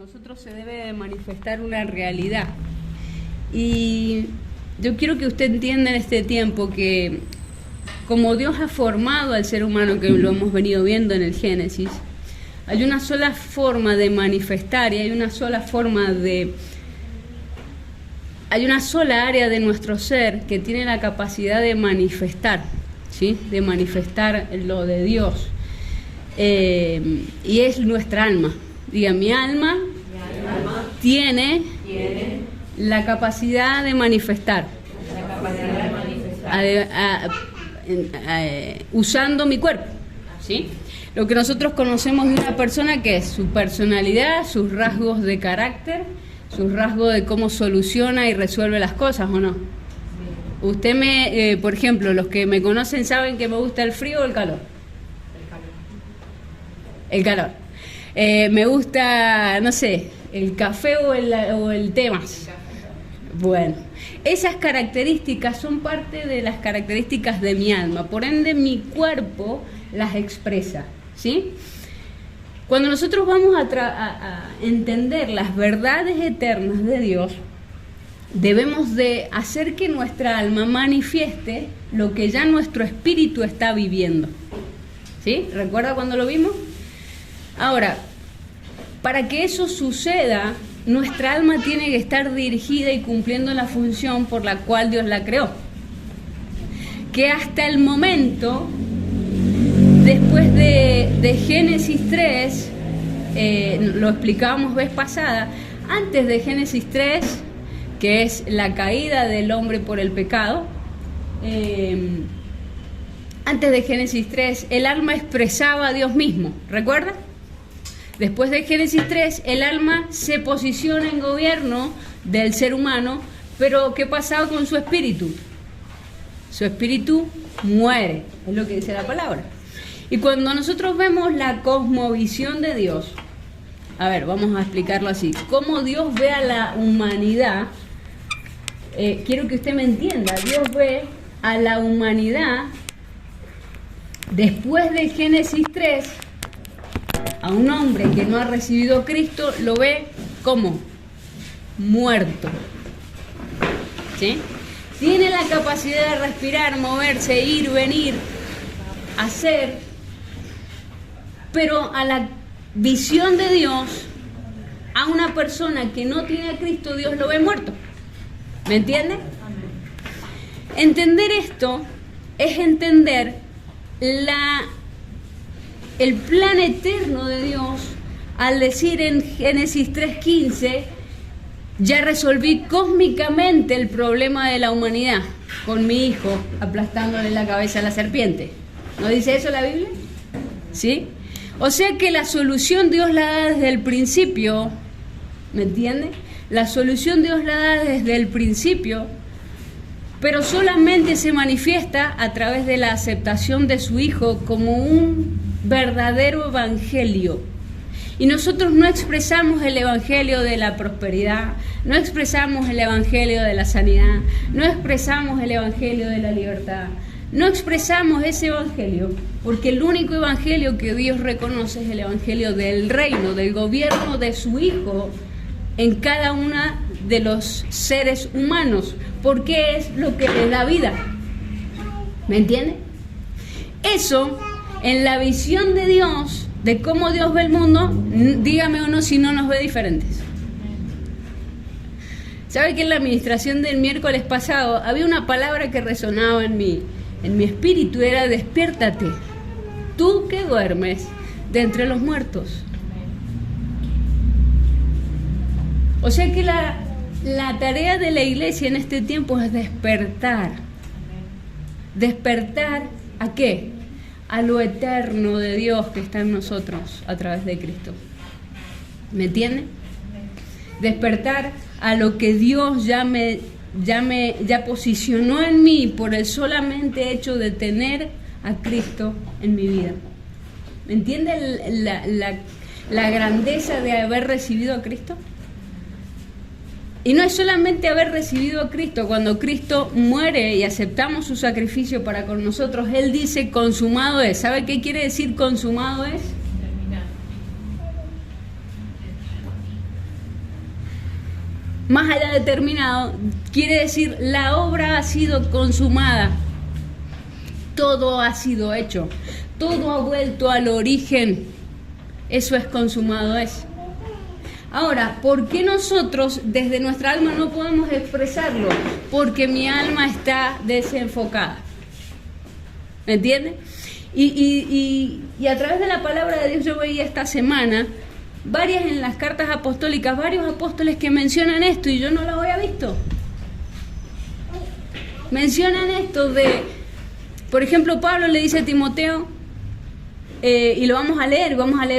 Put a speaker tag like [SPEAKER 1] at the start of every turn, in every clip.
[SPEAKER 1] nosotros se debe de manifestar una realidad. Y yo quiero que usted entienda en este tiempo que como Dios ha formado al ser humano, que lo hemos venido viendo en el Génesis, hay una sola forma de manifestar y hay una sola área de nuestro ser que tiene la capacidad de manifestar, ¿sí? De manifestar lo de Dios. Y es nuestra alma. Diga, mi alma tiene la capacidad de manifestar, usando mi cuerpo, ¿sí? Lo que nosotros conocemos de una persona, que es su personalidad, sus rasgos de carácter, sus rasgos de cómo soluciona y resuelve las cosas, ¿o no? Usted por ejemplo, los que me conocen saben que me gusta el frío o el calor. El calor. Me gusta, no sé, el café o el té más. Bueno, esas características son parte de las características de mi alma, por ende mi cuerpo las expresa, ¿sí? Cuando nosotros vamos a entender las verdades eternas de Dios, debemos de hacer que nuestra alma manifieste lo que ya nuestro espíritu está viviendo, ¿sí? ¿Recuerda cuando lo vimos? Ahora, para que eso suceda, nuestra alma tiene que estar dirigida y cumpliendo la función por la cual Dios la creó. Que hasta el momento, después de Génesis 3, lo explicábamos vez pasada, antes de Génesis 3, que es la caída del hombre por el pecado, antes de Génesis 3, el alma expresaba a Dios mismo, ¿recuerda? Después de Génesis 3, el alma se posiciona en gobierno del ser humano, pero ¿qué pasaba con su espíritu? Su espíritu muere, es lo que dice la palabra. Y cuando nosotros vemos la cosmovisión de Dios, a ver, vamos a explicarlo así, cómo Dios ve a la humanidad, quiero que usted me entienda, Dios ve a la humanidad después de Génesis 3, a un hombre que no ha recibido a Cristo, lo ve como muerto, ¿sí? Tiene la capacidad de respirar, moverse, ir, venir, hacer, pero a la visión de Dios, a una persona que no tiene a Cristo, Dios lo ve muerto. ¿Me entiende? Entender esto es entender el plan eterno de Dios al decir en Génesis 3:15, ya resolví cósmicamente el problema de la humanidad con mi hijo aplastándole la cabeza a la serpiente. ¿No dice eso la Biblia? ¿Sí? O sea que la solución Dios la da desde el principio, ¿me entiende? La solución Dios la da desde el principio, pero solamente se manifiesta a través de la aceptación de su hijo como un verdadero evangelio. Y nosotros no expresamos el evangelio de la prosperidad, no expresamos el evangelio de la sanidad, no expresamos el evangelio de la libertad, no expresamos ese evangelio, porque el único evangelio que Dios reconoce es el evangelio del reino, del gobierno de su hijo en cada uno de los seres humanos, porque es lo que le da vida. ¿Me entiende? Eso, en la visión de Dios, de cómo Dios ve el mundo, dígame uno si no nos ve diferentes. ¿Sabe que en la administración del miércoles pasado había una palabra que resonaba en mi espíritu? Era despiértate, tú que duermes de entre los muertos. O sea que la tarea de la iglesia en este tiempo es despertar. ¿Despertar a qué? A lo eterno de Dios que está en nosotros a través de Cristo. ¿Me entiende? Despertar a lo que Dios ya posicionó en mí por el solamente hecho de tener a Cristo en mi vida. ¿Me entiende la grandeza de haber recibido a Cristo? Y no es solamente haber recibido a Cristo. Cuando Cristo muere y aceptamos su sacrificio para con nosotros, Él dice consumado es. ¿Sabe qué quiere decir consumado es? más allá de terminado, quiere decir la obra ha sido consumada. Todo ha sido hecho. Todo ha vuelto al origen. Eso es consumado es. Ahora, ¿por qué nosotros desde nuestra alma no podemos expresarlo? Porque mi alma está desenfocada. ¿Me entiendes? Y a través de la palabra de Dios yo veía esta semana varias en las cartas apostólicas, varios apóstoles que mencionan esto y yo no lo había visto. Mencionan esto de, por ejemplo, Pablo le dice a Timoteo, y lo vamos a leer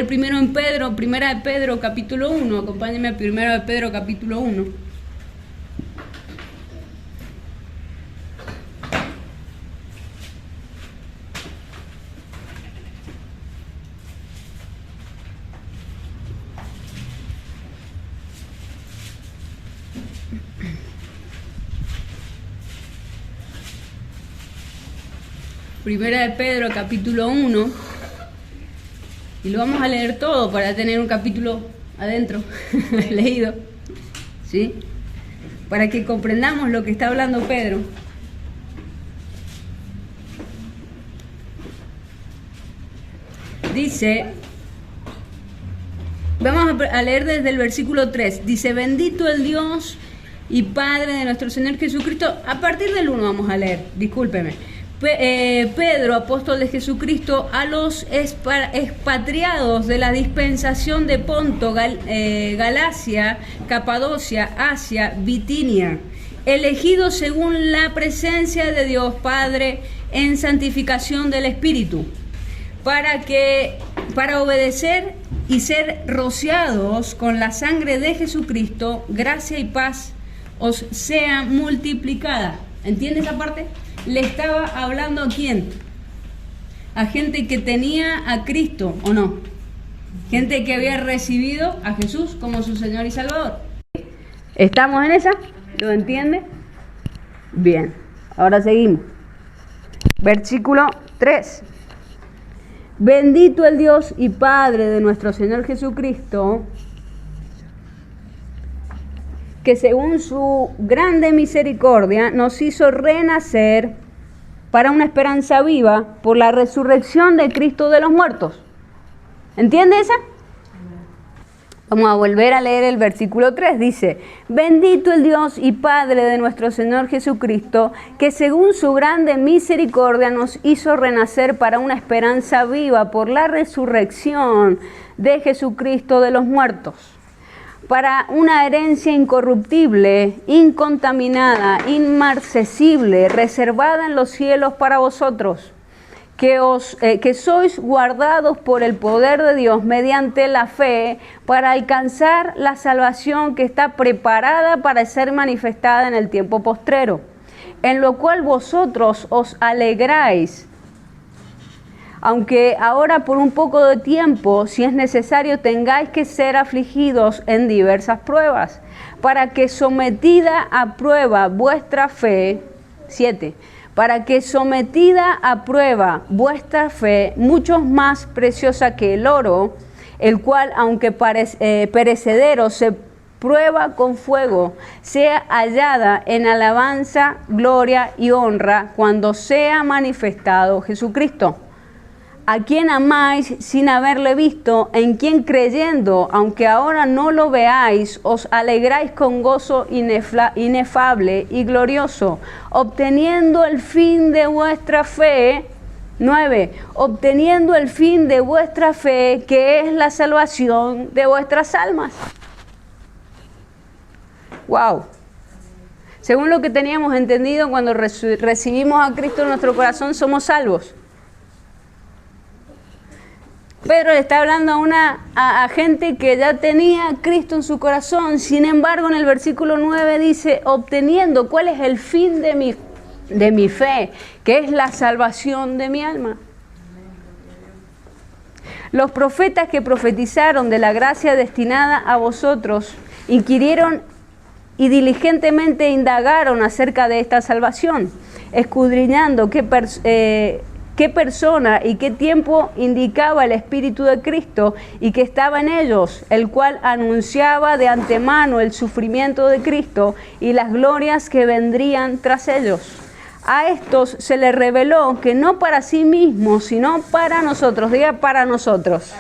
[SPEAKER 1] primero en Pedro, primera de Pedro capítulo 1, acompáñenme a primera de Pedro capítulo 1. Primera de Pedro, capítulo 1, y lo vamos a leer todo para tener un capítulo adentro, leído, ¿sí? Para que comprendamos lo que está hablando Pedro. Dice, vamos a leer desde el versículo 3, dice, bendito el Dios y Padre de nuestro Señor Jesucristo. A partir del 1 vamos a leer, discúlpeme. Pedro, apóstol de Jesucristo, a los expatriados de la dispensación de Ponto, Galacia, Capadocia, Asia, Bitinia, elegidos según la presencia de Dios Padre en santificación del Espíritu, para obedecer y ser rociados con la sangre de Jesucristo, gracia y paz os sea multiplicada. ¿Entiendes esa parte? Le estaba hablando ¿a quién? A gente que tenía a Cristo, ¿o no? Gente que había recibido a Jesús como su Señor y Salvador. ¿Estamos en esa? ¿Lo entiende? Bien, ahora seguimos. Versículo 3. Bendito el Dios y Padre de nuestro Señor Jesucristo, que según su grande misericordia nos hizo renacer para una esperanza viva por la resurrección de Cristo de los muertos. ¿Entiende esa? Vamos a volver a leer el versículo 3. Dice, bendito el Dios y Padre de nuestro Señor Jesucristo, que según su grande misericordia nos hizo renacer para una esperanza viva por la resurrección de Jesucristo de los muertos, para una herencia incorruptible, incontaminada, inmarcesible, reservada en los cielos para vosotros, que sois guardados por el poder de Dios mediante la fe para alcanzar la salvación que está preparada para ser manifestada en el tiempo postrero, en lo cual vosotros os alegráis, aunque ahora por un poco de tiempo, si es necesario, tengáis que ser afligidos en diversas pruebas, para que sometida a prueba vuestra fe, 7, para que sometida a prueba vuestra fe, mucho más preciosa que el oro, el cual, aunque perecedero, se prueba con fuego, sea hallada en alabanza, gloria y honra cuando sea manifestado Jesucristo, a quien amáis sin haberle visto, en quien creyendo, aunque ahora no lo veáis, os alegráis con gozo inefable y glorioso, obteniendo el fin de vuestra fe. 9. Obteniendo el fin de vuestra fe, que es la salvación de vuestras almas. Wow. Según lo que teníamos entendido, cuando recibimos a Cristo en nuestro corazón, somos salvos. Pedro le está hablando a gente que ya tenía a Cristo en su corazón. Sin embargo, en el versículo 9 dice, obteniendo, ¿cuál es el fin de mi fe? Que es la salvación de mi alma. Los profetas que profetizaron de la gracia destinada a vosotros, inquirieron y diligentemente indagaron acerca de esta salvación, escudriñando qué persona y qué tiempo indicaba el Espíritu de Cristo y que estaba en ellos, el cual anunciaba de antemano el sufrimiento de Cristo y las glorias que vendrían tras ellos. A estos se les reveló que no para sí mismos, sino para nosotros, diga para nosotros,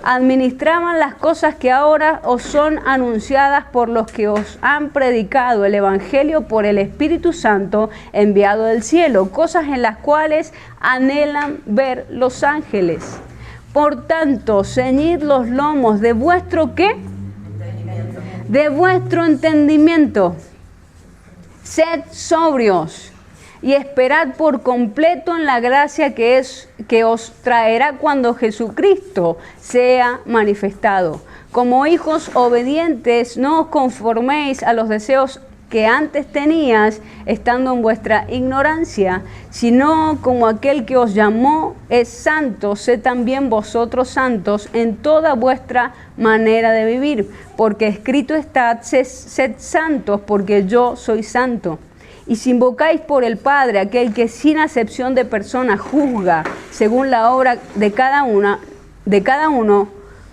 [SPEAKER 1] administraban las cosas que ahora os son anunciadas por los que os han predicado el Evangelio por el Espíritu Santo enviado del cielo, cosas en las cuales anhelan ver los ángeles. Por tanto, ceñid los lomos de vuestro ¿qué? De vuestro entendimiento. Sed sobrios y esperad por completo en la gracia que os traerá cuando Jesucristo sea manifestado. Como hijos obedientes, no os conforméis a los deseos que antes tenías, estando en vuestra ignorancia, sino como aquel que os llamó es santo, sed también vosotros santos en toda vuestra manera de vivir, porque escrito está, sed santos, porque yo soy santo. Y si invocáis por el Padre, aquel que sin acepción de persona juzga según la obra de cada uno,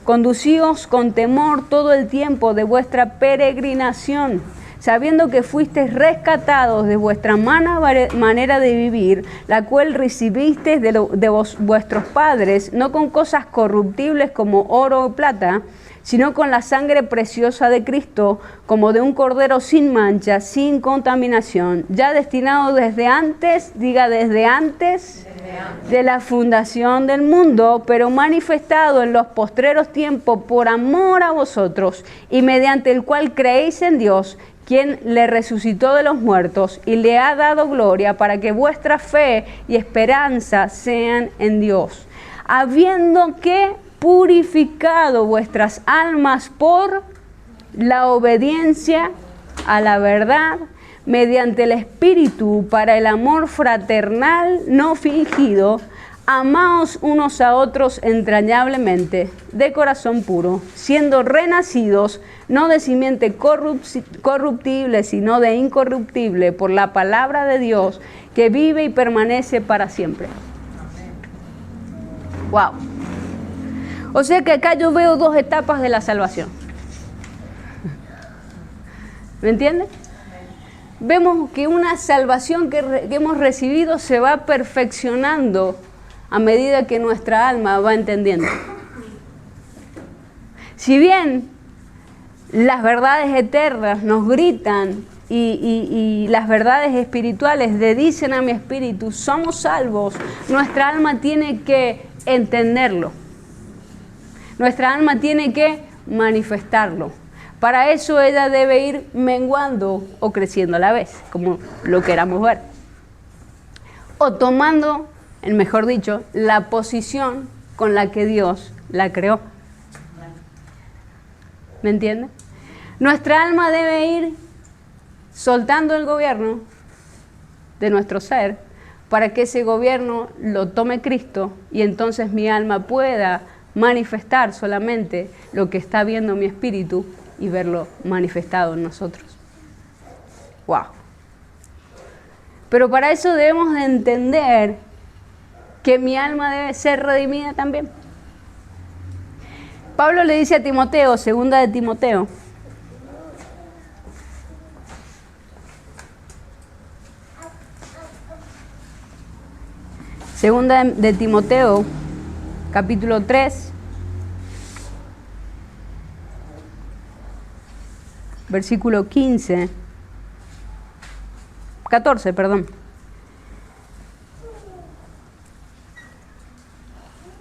[SPEAKER 1] conducíos con temor todo el tiempo de vuestra peregrinación, sabiendo que fuisteis rescatados de vuestra mala manera de vivir, la cual recibisteis de vuestros padres, no con cosas corruptibles como oro o plata, sino con la sangre preciosa de Cristo, como de un cordero sin mancha, sin contaminación, ya destinado desde antes, diga desde antes de la fundación del mundo, pero manifestado en los postreros tiempos por amor a vosotros, y mediante el cual creéis en Dios, quien le resucitó de los muertos y le ha dado gloria, para que vuestra fe y esperanza sean en Dios, habiendo que purificado vuestras almas por la obediencia a la verdad, mediante el Espíritu, para el amor fraternal no fingido, amaos unos a otros entrañablemente, de corazón puro, siendo renacidos, no de simiente corruptible, sino de incorruptible, por la palabra de Dios, que vive y permanece para siempre. Wow. O sea que acá yo veo dos etapas de la salvación. ¿Me entienden? Vemos que una salvación que hemos recibido se va perfeccionando a medida que nuestra alma va entendiendo. Si bien las verdades eternas nos gritan y las verdades espirituales le dicen a mi espíritu, somos salvos, nuestra alma tiene que entenderlo. Nuestra alma tiene que manifestarlo. Para eso ella debe ir menguando o creciendo a la vez, como lo queramos ver. O tomando, mejor dicho, la posición con la que Dios la creó. ¿Me entiende? Nuestra alma debe ir soltando el gobierno de nuestro ser para que ese gobierno lo tome Cristo y entonces mi alma pueda manifestar solamente lo que está viendo mi espíritu y verlo manifestado en nosotros. ¡Wow! Pero para eso debemos de entender que mi alma debe ser redimida también. Pablo le dice a Timoteo, segunda de Timoteo, segunda de Timoteo, capítulo 3, versículo 14, perdón.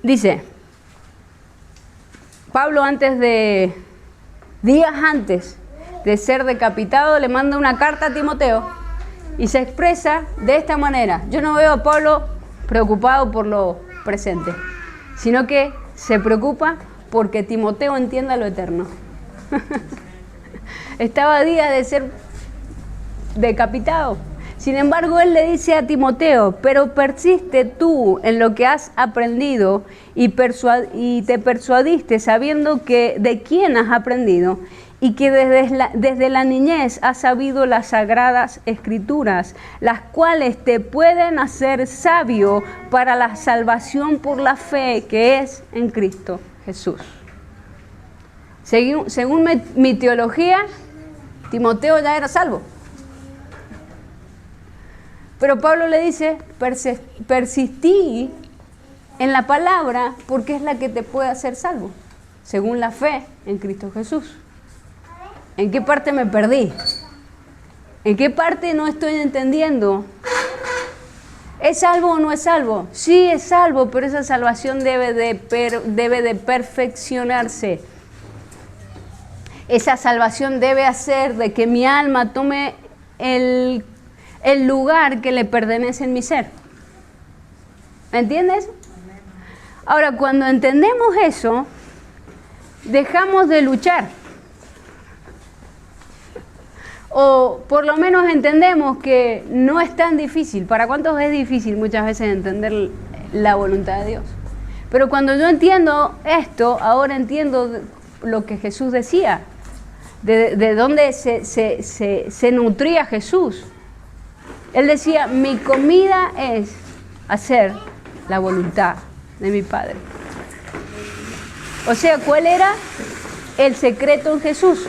[SPEAKER 1] Dice, Pablo días antes de ser decapitado, le manda una carta a Timoteo y se expresa de esta manera. Yo no veo a Pablo preocupado por lo presente, sino que se preocupa porque Timoteo entienda lo eterno. Estaba a días de ser decapitado. Sin embargo, él le dice a Timoteo, pero persiste tú en lo que has aprendido y te persuadiste sabiendo que de quién has aprendido y que desde la niñez has sabido las sagradas escrituras, las cuales te pueden hacer sabio para la salvación por la fe que es en Cristo Jesús. Según mi teología, Timoteo ya era salvo. Pero Pablo le dice, persistí en la palabra porque es la que te puede hacer salvo, según la fe en Cristo Jesús. ¿En qué parte me perdí? ¿En qué parte no estoy entendiendo? ¿Es salvo o no es salvo? Sí, es salvo, pero esa salvación debe de perfeccionarse. Esa salvación debe hacer de que mi alma tome el lugar que le pertenece en mi ser. ¿Me entiendes? Ahora, cuando entendemos eso, dejamos de luchar. O por lo menos entendemos que no es tan difícil. ¿Para cuántos es difícil muchas veces entender la voluntad de Dios? Pero cuando yo entiendo esto, ahora entiendo lo que Jesús decía, de dónde se nutría Jesús. Él decía, mi comida es hacer la voluntad de mi Padre. O sea, ¿cuál era el secreto en Jesús?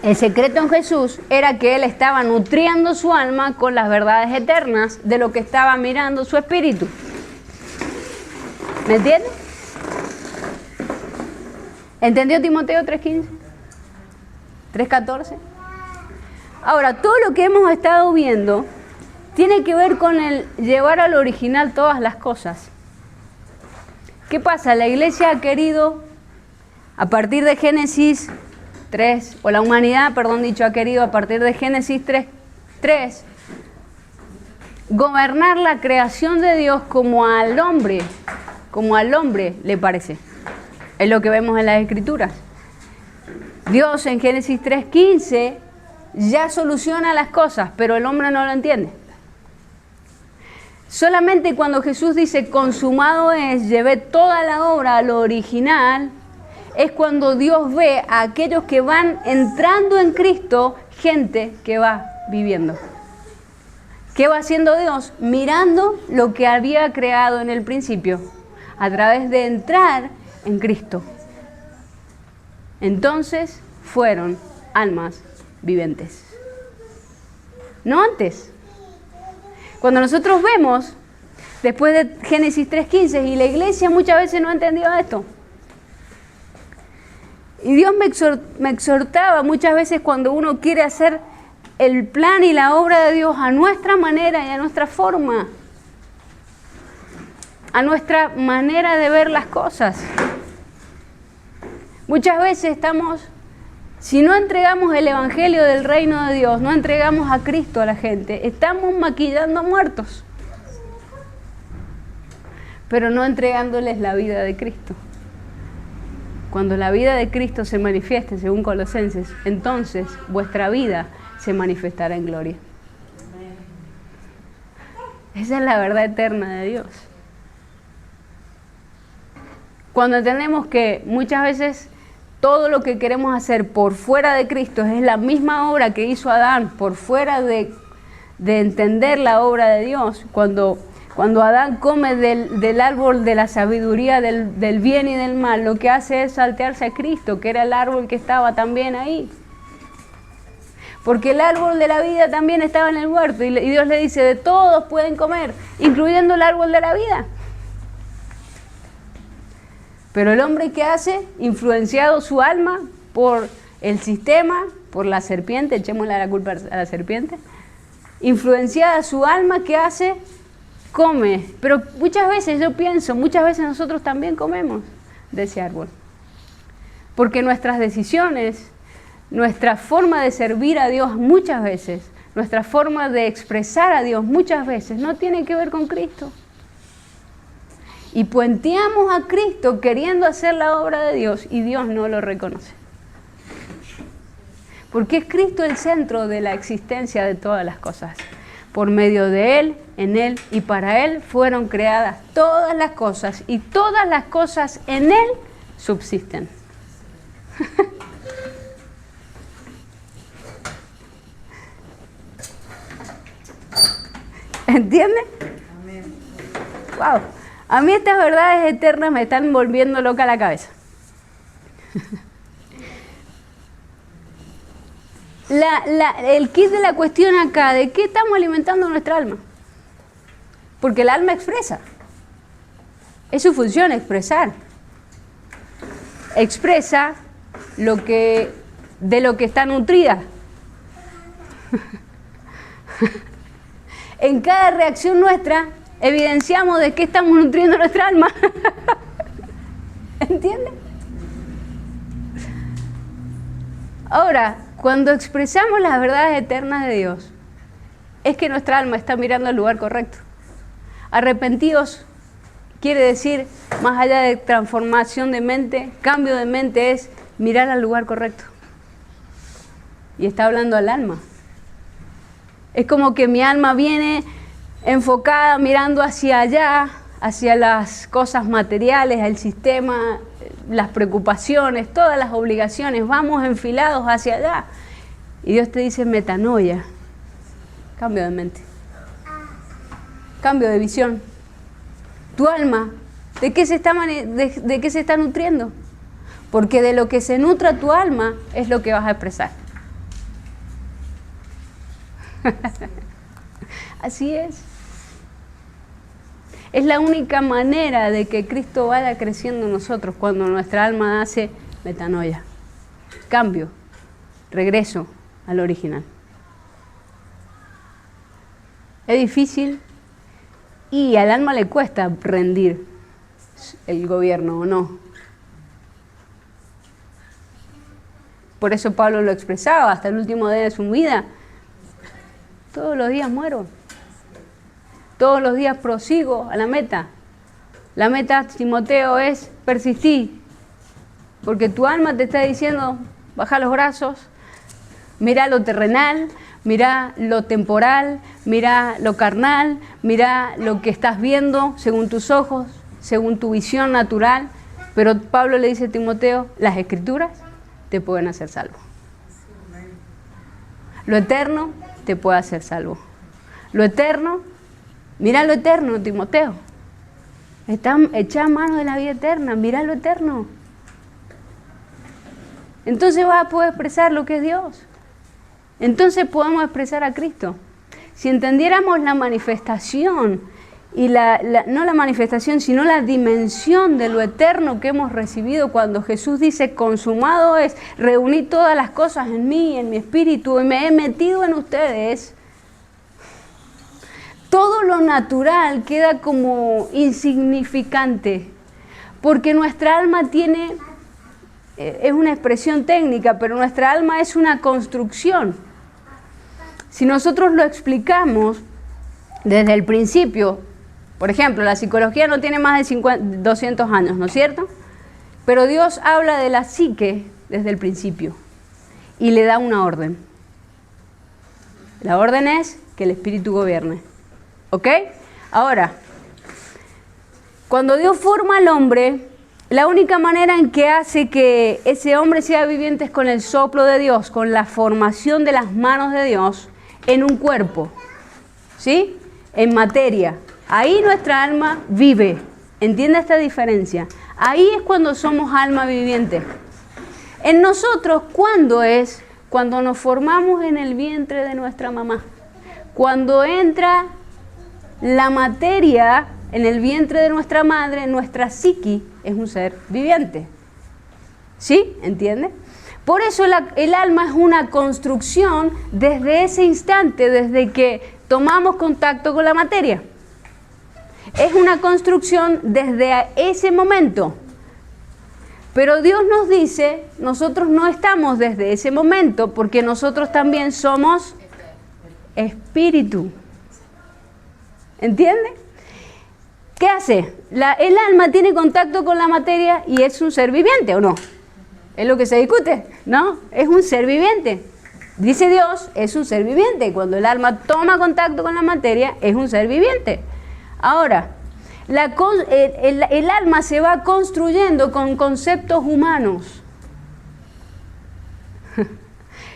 [SPEAKER 1] El secreto en Jesús era que Él estaba nutriendo su alma con las verdades eternas de lo que estaba mirando su espíritu. ¿Me entiendes? ¿Entendió Timoteo 3:15? ¿3:14? Ahora, todo lo que hemos estado viendo tiene que ver con el llevar al original todas las cosas. ¿Qué pasa? La iglesia ha querido, a partir de Génesis 3, o la humanidad, ha querido a partir de Génesis 3, gobernar la creación de Dios como al hombre le parece. Es lo que vemos en las Escrituras. Dios en Génesis 3:15 ya soluciona las cosas, pero el hombre no lo entiende. Solamente cuando Jesús dice consumado es, llevé toda la obra a lo original, es cuando Dios ve a aquellos que van entrando en Cristo, gente que va viviendo. ¿Qué va haciendo Dios? Mirando lo que había creado en el principio, a través de entrar en Cristo. Entonces fueron almas vivientes. No antes. Cuando nosotros vemos, después de Génesis 3:15, y la iglesia muchas veces no ha entendido esto. Y Dios me exhortaba muchas veces cuando uno quiere hacer el plan y la obra de Dios a nuestra manera y a nuestra forma, a nuestra manera de ver las cosas. Muchas veces si no entregamos el evangelio del reino de Dios, no entregamos a Cristo a la gente, estamos maquillando muertos, pero no entregándoles la vida de Cristo. Cuando la vida de Cristo se manifieste, según Colosenses, entonces vuestra vida se manifestará en gloria. Esa es la verdad eterna de Dios. Cuando entendemos que muchas veces todo lo que queremos hacer por fuera de Cristo es la misma obra que hizo Adán, por fuera de entender la obra de Dios, cuando Adán come del árbol de la sabiduría del bien y del mal, lo que hace es saltearse a Cristo, que era el árbol que estaba también ahí. Porque el árbol de la vida también estaba en el huerto y Dios le dice, de todos pueden comer, incluyendo el árbol de la vida. Pero el hombre, ¿qué hace? Influenciado su alma por el sistema, por la serpiente, echémosle la culpa a la serpiente, influenciada su alma, ¿qué hace? Come. Pero muchas veces muchas veces nosotros también comemos de ese árbol. Porque nuestras decisiones, nuestra forma de servir a Dios muchas veces, nuestra forma de expresar a Dios muchas veces no tiene que ver con Cristo. Y puenteamos a Cristo queriendo hacer la obra de Dios y Dios no lo reconoce. Porque es Cristo el centro de la existencia de todas las cosas. Por medio de Él, en Él y para Él fueron creadas todas las cosas y todas las cosas en Él subsisten. ¿Entiendes? Wow. A mí estas verdades eternas me están volviendo loca la cabeza. El kit de la cuestión acá, ¿de qué estamos alimentando nuestra alma? Porque el alma expresa. Es su función expresar. Expresa de lo que está nutrida. En cada reacción nuestra evidenciamos de qué estamos nutriendo nuestra alma. ¿Entiendes? Ahora, cuando expresamos las verdades eternas de Dios, es que nuestra alma está mirando al lugar correcto. Arrepentidos quiere decir, más allá de transformación de mente, cambio de mente es mirar al lugar correcto. Y está hablando al alma. Es como que mi alma viene enfocada, mirando hacia allá, hacia las cosas materiales, el sistema, las preocupaciones, todas las obligaciones, vamos enfilados hacia allá. Y Dios te dice metanoia, cambio de mente, cambio de visión. Tu alma, ¿de qué se está nutriendo? Porque de lo que se nutra tu alma es lo que vas a expresar. Así es. Es la única manera de que Cristo vaya creciendo en nosotros, cuando nuestra alma hace metanoia, cambio, regreso al original. Es difícil y al alma le cuesta rendir el gobierno, ¿o no? Por eso Pablo lo expresaba hasta el último día de su vida. Todos los días muero. Todos los días prosigo a la meta. La meta, Timoteo, es persistir. Porque tu alma te está diciendo, baja los brazos, mira lo terrenal, mira lo temporal, mira lo carnal, mira lo que estás viendo según tus ojos, según tu visión natural. Pero Pablo le dice a Timoteo, las escrituras te pueden hacer salvo. Lo eterno te puede hacer salvo. Lo eterno, mira lo eterno, Timoteo. Echa mano de la vida eterna, mira lo eterno. Entonces vas a poder expresar lo que es Dios. Entonces podemos expresar a Cristo. Si entendiéramos la manifestación, y no la manifestación, sino la dimensión de lo eterno que hemos recibido cuando Jesús dice, consumado es, reuní todas las cosas en mí, en mi espíritu, y me he metido en ustedes. Todo lo natural queda como insignificante, porque nuestra alma es una expresión técnica, pero nuestra alma es una construcción. Si nosotros lo explicamos desde el principio, por ejemplo, la psicología no tiene más de 200 años, ¿no es cierto? Pero Dios habla de la psique desde el principio y le da una orden. La orden es que el espíritu gobierne. ¿Ok? Ahora, cuando Dios forma al hombre, la única manera en que hace que ese hombre sea viviente es con el soplo de Dios, con la formación de las manos de Dios en un cuerpo, ¿sí? En materia. Ahí nuestra alma vive. ¿Entiende esta diferencia? Ahí es cuando somos alma viviente. En nosotros, ¿cuándo es? Cuando nos formamos en el vientre de nuestra mamá. Cuando entra la materia en el vientre de nuestra madre, nuestra psiqui es un ser viviente. ¿Sí? ¿Entiende? Por eso el alma es una construcción desde ese instante, desde que tomamos contacto con la materia. Es una construcción desde ese momento. Pero Dios nos dice, nosotros no estamos desde ese momento, porque nosotros también somos espíritu. ¿Entiende? ¿Qué hace? El alma tiene contacto con la materia y es un ser viviente, ¿o no? Es lo que se discute, ¿no? Es un ser viviente. Dice Dios, es un ser viviente. Cuando el alma toma contacto con la materia, es un ser viviente. Ahora, el alma se va construyendo con conceptos humanos.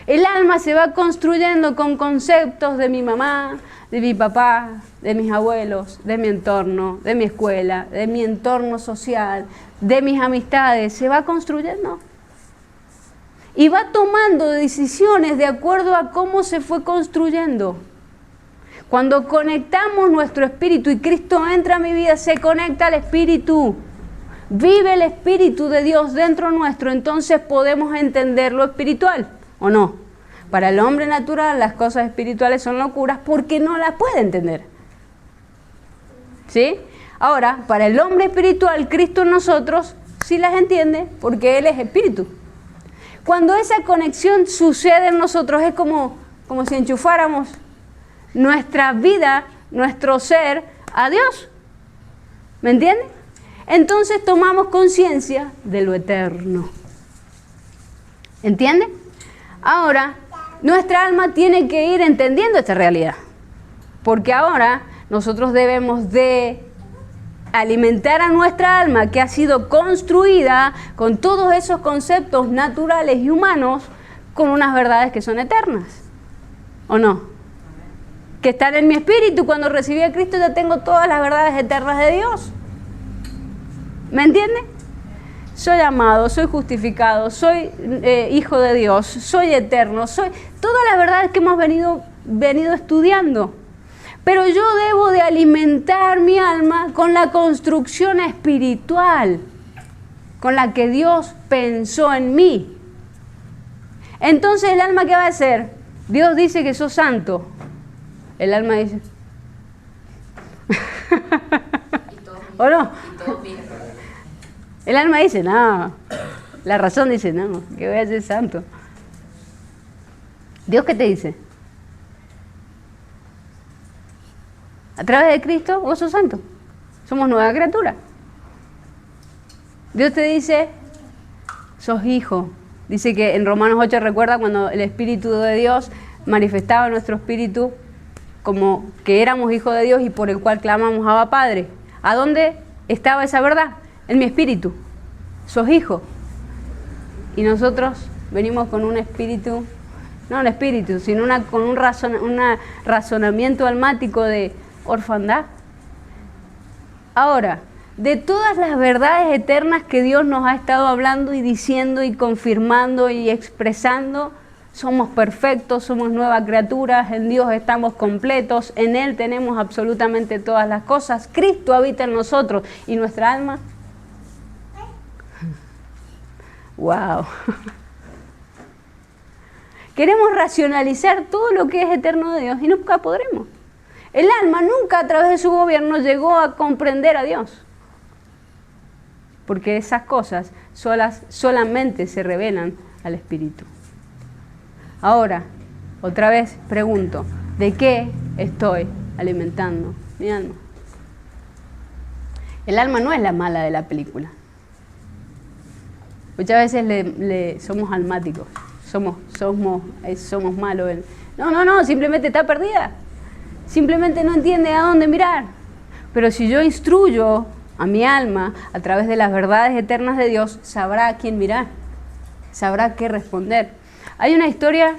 [SPEAKER 1] El alma se va construyendo con conceptos de mi mamá, de mi papá, de mis abuelos, de mi entorno, de mi escuela, de mi entorno social, de mis amistades. Se va construyendo. Y va tomando decisiones de acuerdo a cómo se fue construyendo. Cuando conectamos nuestro espíritu y Cristo entra a mi vida, se conecta al espíritu. Vive el Espíritu de Dios dentro nuestro, entonces podemos entender lo espiritual, ¿o no? Para el hombre natural las cosas espirituales son locuras porque no las puede entender. ¿Sí? Ahora, para el hombre espiritual, Cristo en nosotros sí las entiende porque Él es espíritu. Cuando esa conexión sucede en nosotros es como si enchufáramos nuestra vida, nuestro ser a Dios. ¿Me entienden? Entonces tomamos conciencia de lo eterno. ¿Entienden? Ahora, nuestra alma tiene que ir entendiendo esta realidad. Porque ahora nosotros debemos de alimentar a nuestra alma que ha sido construida con todos esos conceptos naturales y humanos con unas verdades que son eternas. ¿O no? Que están en mi espíritu. Cuando recibí a Cristo ya tengo todas las verdades eternas de Dios. ¿Me entienden? Soy amado, soy justificado, soy hijo de Dios, soy eterno, soy todas las verdades que hemos venido estudiando. Pero yo debo de alimentar mi alma con la construcción espiritual, con la que Dios pensó en mí. Entonces el alma, ¿qué va a hacer? Dios dice que sos santo. El alma dice... ¿O no? El alma dice, no. La razón dice, no, que voy a ser santo. ¿Dios qué te dice? A través de Cristo vos sos santo. Somos nueva criatura. Dios te dice, sos hijo. Dice que en Romanos 8 recuerda cuando el Espíritu de Dios manifestaba en nuestro espíritu como que éramos hijos de Dios y por el cual clamamos Abba Padre. ¿A dónde estaba esa verdad? En mi espíritu. Sos hijo. Y nosotros venimos con un espíritu, no un espíritu, sino con un razonamiento almático de orfandad. Ahora, de todas las verdades eternas que Dios nos ha estado hablando y diciendo y confirmando y expresando, somos perfectos, somos nuevas criaturas, en Dios estamos completos, en Él tenemos absolutamente todas las cosas, Cristo habita en nosotros y nuestra alma. ¡Wow! Queremos racionalizar todo lo que es eterno de Dios y nunca podremos. El alma nunca a través de su gobierno llegó a comprender a Dios. Porque esas cosas solamente se revelan al Espíritu. Ahora, otra vez pregunto, ¿de qué estoy alimentando mi alma? El alma no es la mala de la película. Muchas veces somos almáticos, somos malos. No, simplemente está perdida. Simplemente no entiende a dónde mirar. Pero si yo instruyo a mi alma a través de las verdades eternas de Dios, sabrá a quién mirar, sabrá qué responder. Hay una historia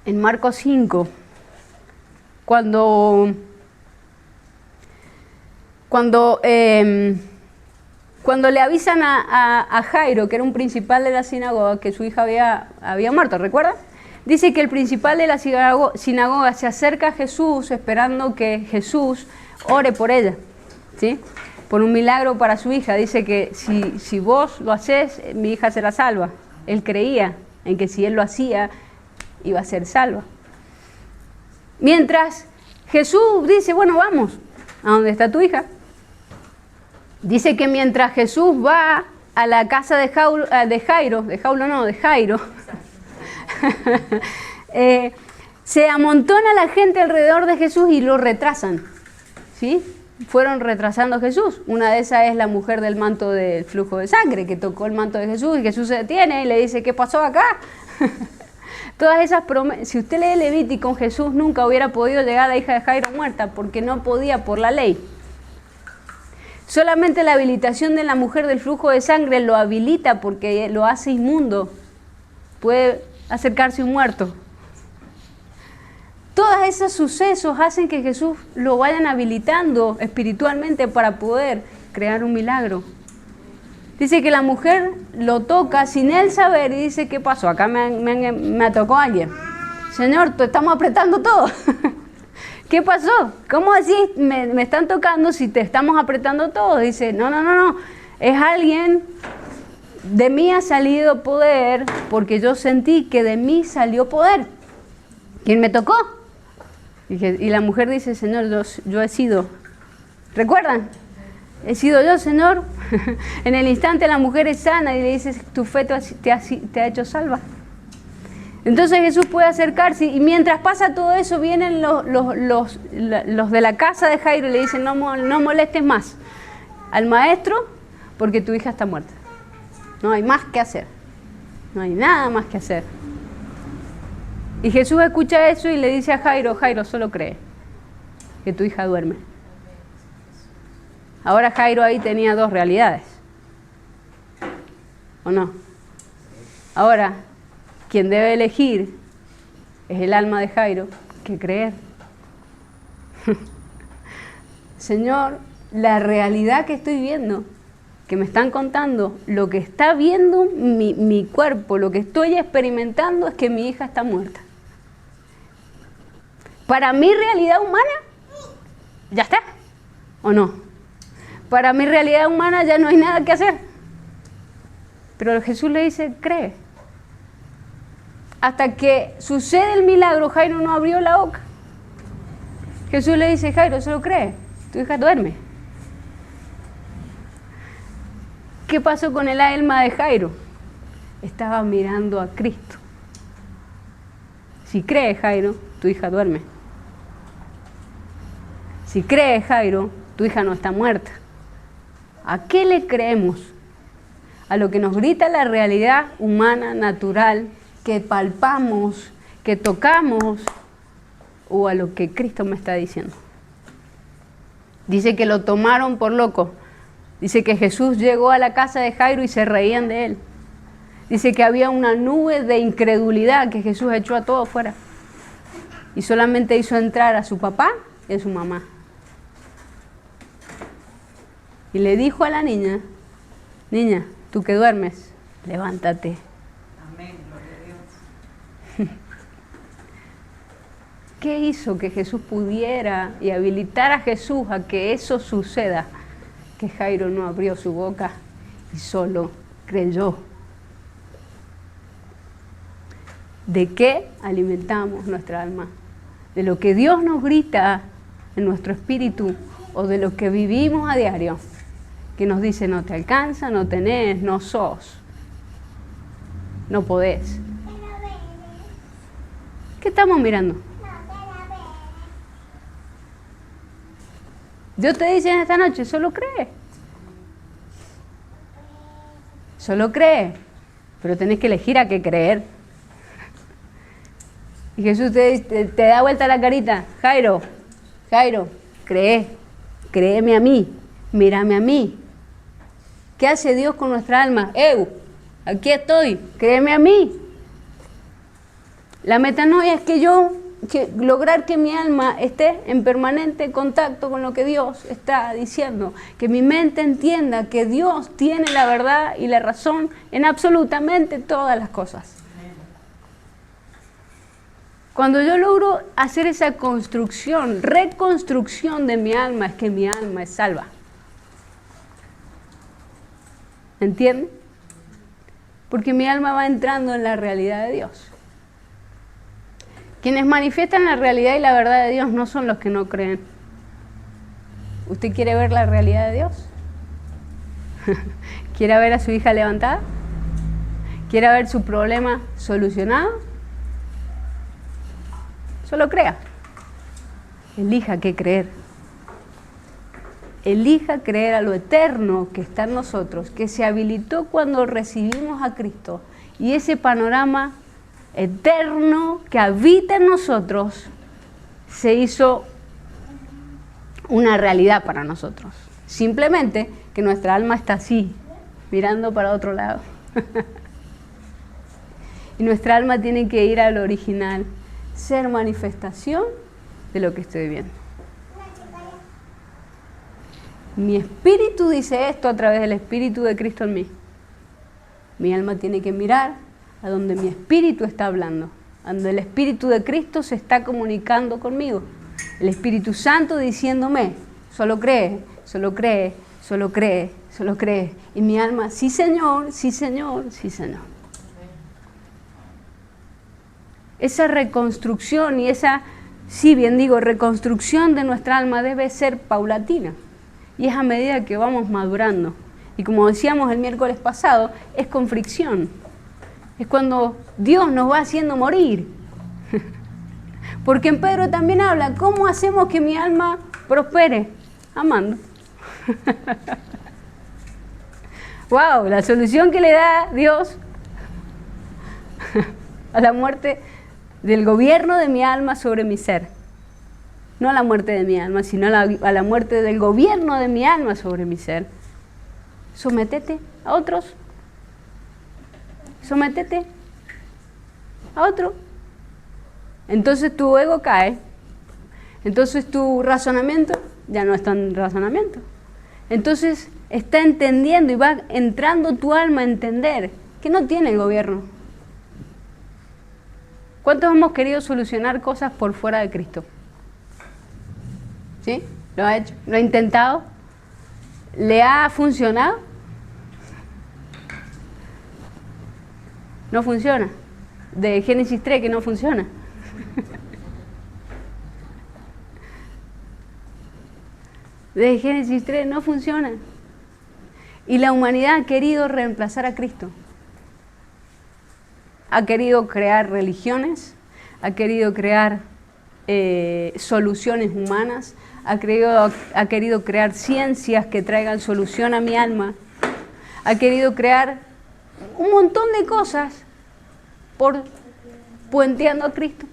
[SPEAKER 1] en Marcos 5, cuando le avisan a Jairo, que era un principal de la sinagoga, que su hija había muerto, ¿recuerdan? Dice que el principal de la sinagoga se acerca a Jesús esperando que Jesús ore por ella, ¿sí? Por un milagro para su hija. Dice que si vos lo hacés, mi hija será salva. Él creía en que si él lo hacía, iba a ser salva. Mientras Jesús dice, bueno, vamos, ¿a dónde está tu hija? Dice que mientras Jesús va a la casa de Jairo, se amontona la gente alrededor de Jesús y lo retrasan, ¿sí? Fueron retrasando a Jesús. Una de esas es la mujer del manto del flujo de sangre, que tocó el manto de Jesús y Jesús se detiene y le dice, ¿qué pasó acá? Todas esas promesas, si usted lee Levítico, Jesús nunca hubiera podido llegar a la hija de Jairo muerta porque no podía por la ley. Solamente la habilitación de la mujer del flujo de sangre lo habilita porque lo hace inmundo puede acercarse un muerto. Todos esos sucesos hacen que Jesús lo vayan habilitando espiritualmente para poder crear un milagro. Dice que la mujer lo toca sin él saber y dice, ¿qué pasó? Acá me tocó alguien. Señor, te estamos apretando todo. ¿Qué pasó? ¿Cómo así me están tocando si te estamos apretando todo? Dice, no. Es alguien, de mí ha salido poder porque yo sentí que de mí salió poder. ¿Quién me tocó? Y la mujer dice, Señor, yo he sido. ¿Recuerdan? He sido yo, Señor. En el instante la mujer es sana y le dice, tu fe te ha hecho salva. Entonces Jesús puede acercarse y mientras pasa todo eso vienen los de la casa de Jairo y le dicen, no molestes más al maestro porque tu hija está muerta. No hay más que hacer. No hay nada más que hacer. Y Jesús escucha eso y le dice a Jairo, Jairo, solo cree que tu hija duerme. Ahora Jairo ahí tenía dos realidades. ¿O no? Ahora, quien debe elegir es el alma de Jairo que creer. Señor, la realidad que estoy viendo, que me están contando, lo que está viendo mi cuerpo, lo que estoy experimentando es que mi hija está muerta. Para mi realidad humana, ya está, ¿o no? Para mi realidad humana ya no hay nada que hacer. Pero Jesús le dice, cree. Hasta que sucede el milagro, Jairo no abrió la boca. Jesús le dice, Jairo, solo cree, tu hija duerme. ¿Qué pasó con el alma de Jairo? Estaba mirando a Cristo. Si crees, Jairo, tu hija duerme. Si crees, Jairo, tu hija no está muerta. ¿A qué le creemos? ¿A lo que nos grita la realidad humana, natural, que palpamos, que tocamos, o a lo que Cristo me está diciendo? Dice que lo tomaron por loco. Dice que Jesús llegó a la casa de Jairo y se reían de él. Dice que había una nube de incredulidad que Jesús echó a todos fuera. Y solamente hizo entrar a su papá y a su mamá. Y le dijo a la niña, niña, tú que duermes, levántate.
[SPEAKER 2] Amén, gloria a Dios.
[SPEAKER 1] ¿Qué hizo que Jesús pudiera y habilitar a Jesús a que eso suceda? Que Jairo no abrió su boca y solo creyó. ¿De qué alimentamos nuestra alma? ¿De lo que Dios nos grita en nuestro espíritu o de lo que vivimos a diario? Que nos dice, no te alcanza, no tenés, no sos, no podés. ¿Qué estamos mirando? Dios te dice en esta noche, solo cree. Solo cree, pero tenés que elegir a qué creer. Y Jesús te da vuelta la carita, Jairo, créeme a mí, mírame a mí. ¿Qué hace Dios con nuestra alma? Aquí estoy, créeme a mí. La metanoia es que lograr que mi alma esté en permanente contacto con lo que Dios está diciendo, que mi mente entienda que Dios tiene la verdad y la razón en absolutamente todas las cosas. Cuando yo logro hacer esa reconstrucción de mi alma, es que mi alma es salva. ¿Entienden? Porque mi alma va entrando en la realidad de Dios. Quienes manifiestan la realidad y la verdad de Dios no son los que no creen. ¿Usted quiere ver la realidad de Dios? ¿Quiere ver a su hija levantada? ¿Quiere ver su problema solucionado? Solo crea. Elija qué creer. Elija creer a lo eterno que está en nosotros, que se habilitó cuando recibimos a Cristo. Y ese panorama eterno que habita en nosotros se hizo una realidad para nosotros. Simplemente que nuestra alma está así, mirando para otro lado. Y Y nuestra alma tiene que ir al original, ser manifestación de lo que estoy viendo. Mi espíritu dice esto a través del Espíritu de Cristo en mí. Mi alma tiene que mirar a donde mi espíritu está hablando, a donde el Espíritu de Cristo se está comunicando conmigo. El Espíritu Santo diciéndome, solo cree, solo cree, solo cree, solo cree. Y mi alma, sí Señor, sí Señor, sí Señor. Esa reconstrucción y esa, sí bien digo, reconstrucción de nuestra alma debe ser paulatina. Y es a medida que vamos madurando. Y como decíamos el miércoles pasado, es con fricción. Es cuando Dios nos va haciendo morir. Porque en Pedro también habla, ¿cómo hacemos que mi alma prospere? Amando. Wow, la solución que le da Dios a la muerte del gobierno de mi alma sobre mi ser. No a la muerte de mi alma, sino a la muerte del gobierno de mi alma sobre mi ser. Sométete a otros. Sométete a otro. Entonces tu ego cae. Entonces tu razonamiento ya no es tan razonamiento. Entonces está entendiendo y va entrando tu alma a entender que no tiene el gobierno. ¿Cuántos hemos querido solucionar cosas por fuera de Cristo? ¿Sí? ¿Lo ha hecho? ¿Lo ha intentado? ¿Le ha funcionado? No funciona. De Génesis 3 que no funciona. De Génesis 3 no funciona. Y la humanidad ha querido reemplazar a Cristo. Ha querido crear religiones, ha querido crear soluciones humanas, ha querido crear ciencias que traigan solución a mi alma, ha querido crear un montón de cosas por puenteando a Cristo.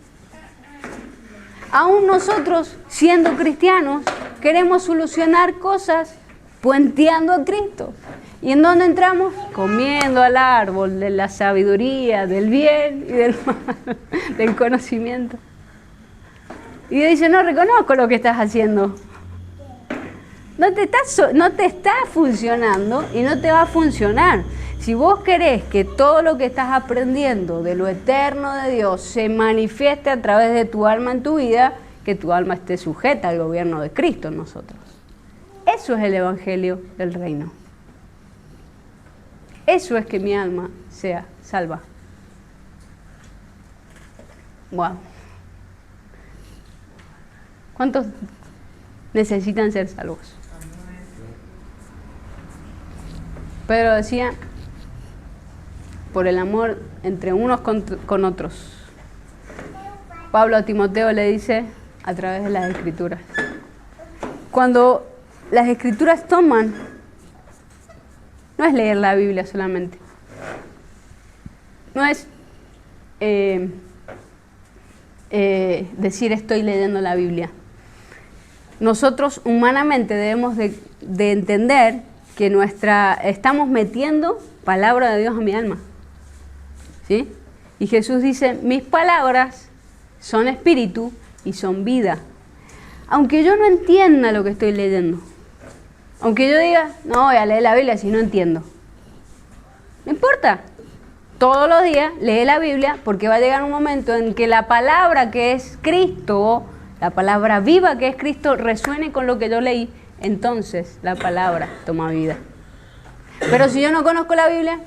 [SPEAKER 1] Aún nosotros, siendo cristianos, queremos solucionar cosas puenteando a Cristo. ¿Y en dónde entramos? Comiendo al árbol de la sabiduría, del bien y del mal, del conocimiento. Y Dios dice, no reconozco lo que estás haciendo. No te está funcionando y no te va a funcionar. Si vos querés que todo lo que estás aprendiendo de lo eterno de Dios se manifieste a través de tu alma en tu vida, que tu alma esté sujeta al gobierno de Cristo en nosotros. Eso es el evangelio del reino. Eso es que mi alma sea salva. Wow. ¿Cuántos necesitan ser salvos? Pedro decía, por el amor entre unos con otros. Pablo a Timoteo le dice, a través de las Escrituras. Cuando las Escrituras toman, no es leer la Biblia solamente. No es decir estoy leyendo la Biblia. Nosotros humanamente debemos de entender que estamos metiendo palabra de Dios a mi alma. ¿Sí? Y Jesús dice, mis palabras son espíritu y son vida. Aunque yo no entienda lo que estoy leyendo, aunque yo diga, no voy a leer la Biblia si no entiendo. No importa. Todos los días lee la Biblia porque va a llegar un momento en que la palabra que es Cristo, la palabra viva que es Cristo, resuene con lo que yo leí. Entonces la palabra toma vida. Pero si yo no conozco la Biblia,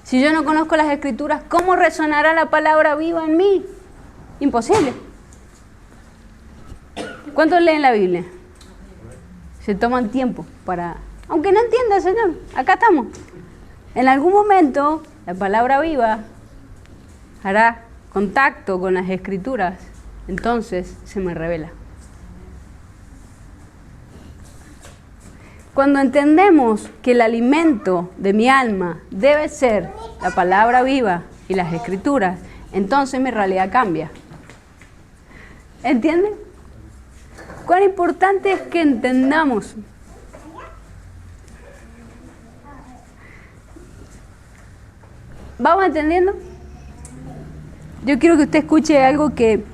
[SPEAKER 1] si yo no conozco las Escrituras, ¿cómo resonará la palabra viva en mí? Imposible. ¿Cuántos leen la Biblia? Se toman tiempo para... Aunque no entienda, Señor, acá estamos. En algún momento, la palabra viva hará contacto con las Escrituras. Entonces, se me revela. Cuando entendemos que el alimento de mi alma debe ser la palabra viva y las Escrituras, entonces mi realidad cambia. ¿Entienden? Cuán importante es que entendamos. ¿Vamos entendiendo? yo quiero que usted escuche algo que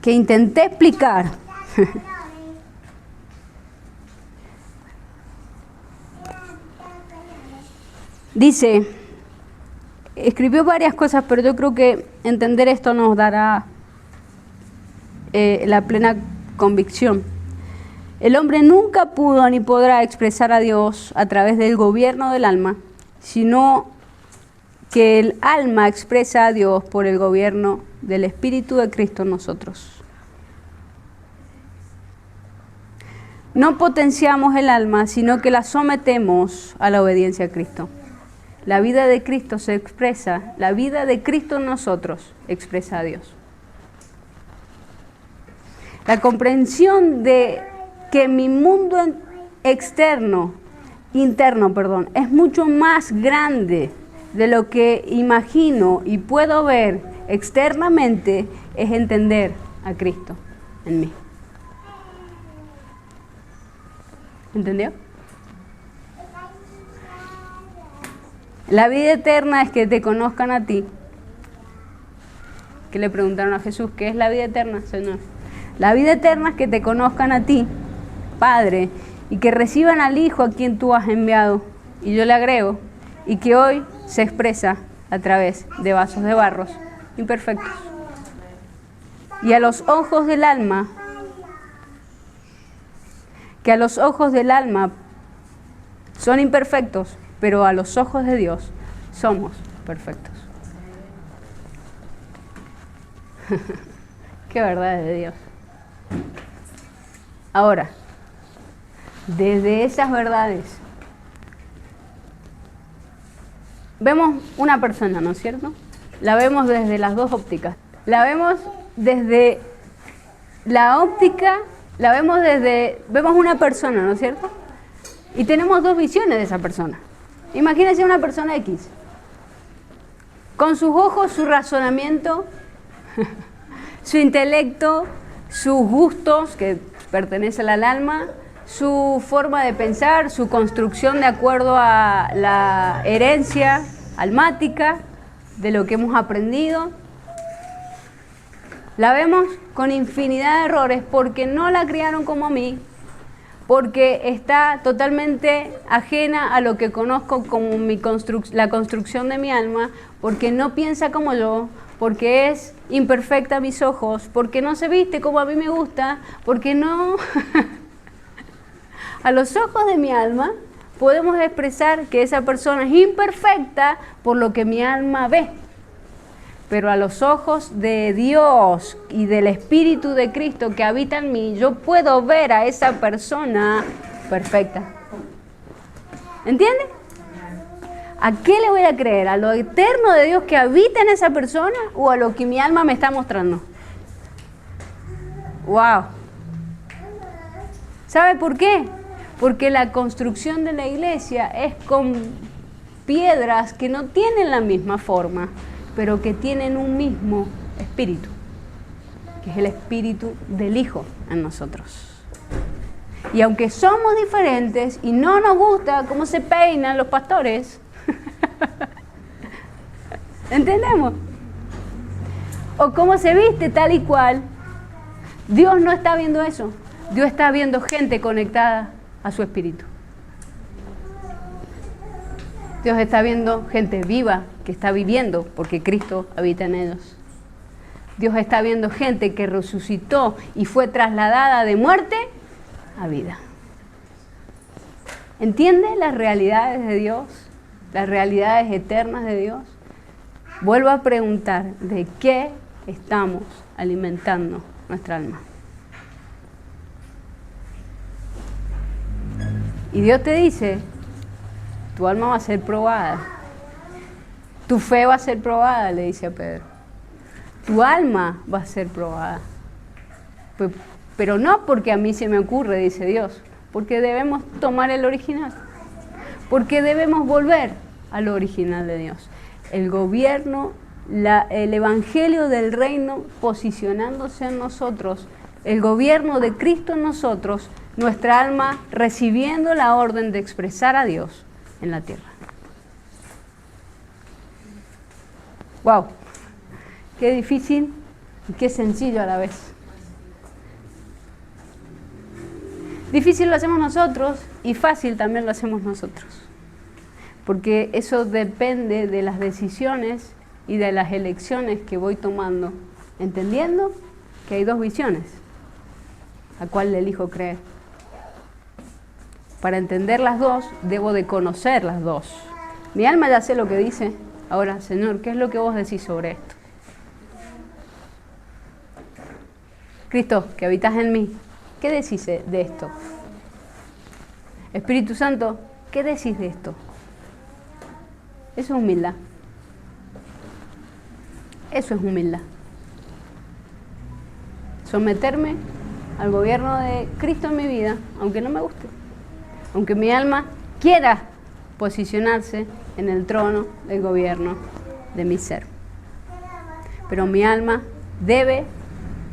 [SPEAKER 1] intenté explicar. Dice, escribió varias cosas, pero yo creo que entender esto nos dará la plena convicción. El hombre nunca pudo ni podrá expresar a Dios a través del gobierno del alma, sino que el alma expresa a Dios por el gobierno del Espíritu de Cristo en nosotros. No potenciamos el alma, sino que la sometemos a la obediencia a Cristo. La vida de Cristo se expresa, la vida de Cristo en nosotros expresa a Dios. La comprensión de que mi mundo interno, es mucho más grande de lo que imagino y puedo ver externamente es entender a Cristo en mí. ¿Entendió? La vida eterna es que te conozcan a ti. Que le preguntaron a Jesús, ¿qué es la vida eterna, Señor? La vida eterna es que te conozcan a ti, Padre, y que reciban al Hijo a quien tú has enviado. Y yo le agrego, y que hoy se expresa a través de vasos de barros imperfectos. Y a los ojos del alma, que a los ojos del alma son imperfectos, pero a los ojos de Dios somos perfectos. Qué verdad de Dios. Ahora, desde esas verdades, vemos una persona, ¿no es cierto? La vemos desde las dos ópticas. La vemos desde la óptica, vemos una persona, ¿no es cierto? Y tenemos dos visiones de esa persona. Imagínense una persona X, con sus ojos, su razonamiento, su intelecto, sus gustos, que pertenecen al alma, su forma de pensar, su construcción de acuerdo a la herencia almática de lo que hemos aprendido. La vemos con infinidad de errores porque no la criaron como a mí, porque está totalmente ajena a lo que conozco como la construcción de mi alma, porque no piensa como yo, porque es imperfecta a mis ojos, porque no se viste como a mí me gusta, porque no... A los ojos de mi alma podemos expresar que esa persona es imperfecta por lo que mi alma ve. Pero a los ojos de Dios y del Espíritu de Cristo que habita en mí, yo puedo ver a esa persona perfecta. ¿Entiende? ¿A qué le voy a creer? ¿A lo eterno de Dios que habita en esa persona o a lo que mi alma me está mostrando? ¡Wow! ¿Sabe por qué? Porque la construcción de la iglesia es con piedras que no tienen la misma forma, pero que tienen un mismo espíritu, que es el espíritu del Hijo en nosotros. Y aunque somos diferentes y no nos gusta cómo se peinan los pastores, ¿entendemos? O cómo se viste tal y cual, Dios no está viendo eso. Dios está viendo gente conectada a su espíritu. Dios está viendo gente viva que está viviendo porque Cristo habita en ellos. Dios está viendo gente que resucitó y fue trasladada de muerte a vida. ¿Entiende las realidades de Dios? Las realidades eternas de Dios. Vuelvo a preguntar, ¿de qué estamos alimentando nuestra alma? Y Dios te dice, tu alma va a ser probada. Tu fe va a ser probada, le dice a Pedro. Tu alma va a ser probada. Pero no porque a mí se me ocurre, dice Dios, porque debemos tomar el original. Porque debemos volver a lo original de Dios. El gobierno, el evangelio del reino posicionándose en nosotros, el gobierno de Cristo en nosotros, nuestra alma recibiendo la orden de expresar a Dios en la tierra. ¡Wow! Qué difícil y qué sencillo a la vez. Difícil lo hacemos nosotros y fácil también lo hacemos nosotros. Porque eso depende de las decisiones y de las elecciones que voy tomando, entendiendo que hay dos visiones, a cuál le elijo creer. Para entender las dos, debo de conocer las dos. Mi alma ya sé lo que dice. Ahora, Señor, ¿qué es lo que vos decís sobre esto? Cristo, que habitas en mí, ¿qué decís de esto? Espíritu Santo, ¿qué decís de esto? Eso es humildad. Eso es humildad. Someterme al gobierno de Cristo en mi vida, aunque no me guste. Aunque mi alma quiera posicionarse en el trono del gobierno de mi ser. Pero mi alma debe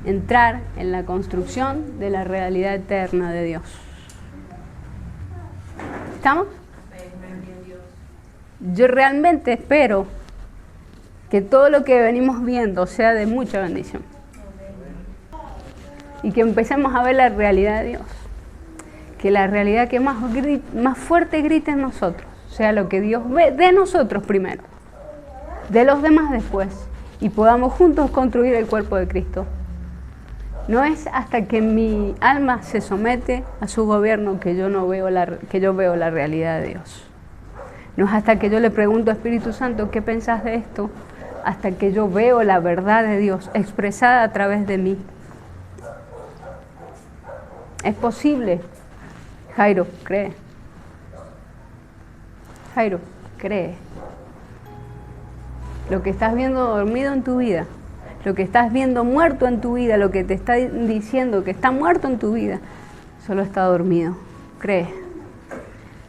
[SPEAKER 1] entrar en la construcción de la realidad eterna de Dios. ¿Estamos? Yo realmente espero que todo lo que venimos viendo sea de mucha bendición. Y que empecemos a ver la realidad de Dios. Que la realidad que más fuerte grite en nosotros sea lo que Dios ve de nosotros primero, de los demás después, y podamos juntos construir el cuerpo de Cristo. No es hasta que mi alma se somete a su gobierno que yo veo la realidad de Dios. No es hasta que yo le pregunto a Espíritu Santo, ¿qué pensás de esto? Hasta que yo veo la verdad de Dios expresada a través de mí. Es posible. Jairo, cree. Jairo, cree. Lo que estás viendo dormido en tu vida, lo que estás viendo muerto en tu vida, lo que te está diciendo que está muerto en tu vida, solo está dormido. Cree.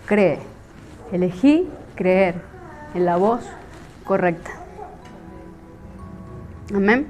[SPEAKER 1] Cree. Elegí creer en la voz correcta. Amén.